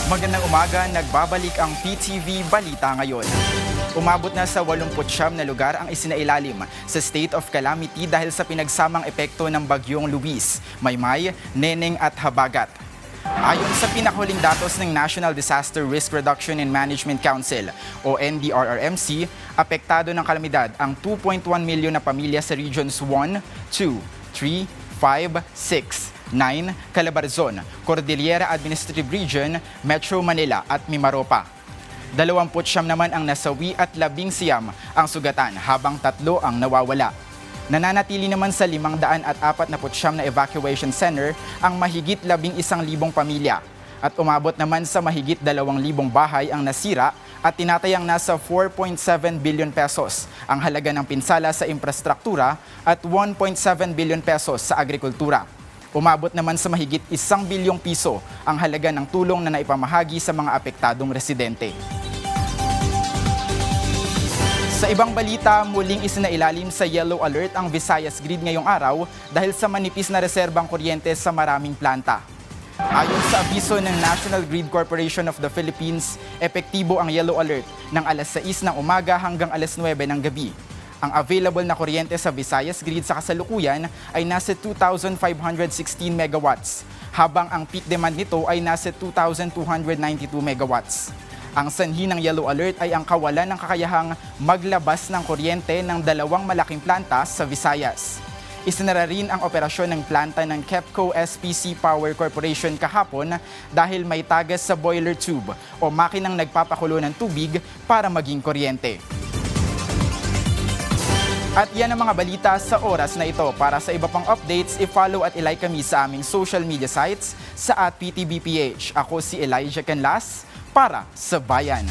Magandang umaga, nagbabalik ang PTV Balita ngayon. Umabot na sa 89 na lugar ang isinailalim sa state of calamity dahil sa pinagsamang epekto ng bagyong Luis, Maymay, Neneng at Habagat. Ayon sa pinakahuling datos ng National Disaster Risk Reduction and Management Council o NDRRMC, apektado ng kalamidad ang 2.1 milyon na pamilya sa regions 1, 2, 3, 5, 6, 9, Calabarzon, Cordillera Administrative Region, Metro Manila at Mimaropa. 29 naman ang nasawi at 11 ang sugatan habang 3 ang nawawala. Nananatili naman sa 549 na evacuation center ang mahigit 11,000 pamilya at umabot naman sa mahigit 2,000 bahay ang nasira at tinatayang nasa 4.7 billion pesos ang halaga ng pinsala sa infrastruktura at 1.7 billion pesos sa agrikultura. Umabot naman sa mahigit 1 bilyong piso ang halaga ng tulong na naipamahagi sa mga apektadong residente. Sa ibang balita, muling isinailalim sa yellow alert ang Visayas Grid ngayong araw dahil sa manipis na reserbang kuryente sa maraming planta. Ayon sa abiso ng National Grid Corporation of the Philippines, epektibo ang yellow alert ng alas 6 ng umaga hanggang alas 9 ng gabi. Ang available na kuryente sa Visayas Grid sa kasalukuyan ay nasa 2,516 megawatts, habang ang peak demand nito ay nasa 2,292 megawatts. Ang sanhi ng yellow alert ay ang kawalan ng kakayahang maglabas ng kuryente ng 2 malaking planta sa Visayas. Isinara rin ang operasyon ng planta ng KEPCO SPC Power Corporation kahapon dahil may tagas sa boiler tube o makinang nagpapakulo ng tubig para maging kuryente. At yan ang mga balita sa oras na ito. Para sa iba pang updates, i-follow at i-like kami sa aming social media sites sa @PTBPH. Ako si Elijah Canlas para sa Bayan.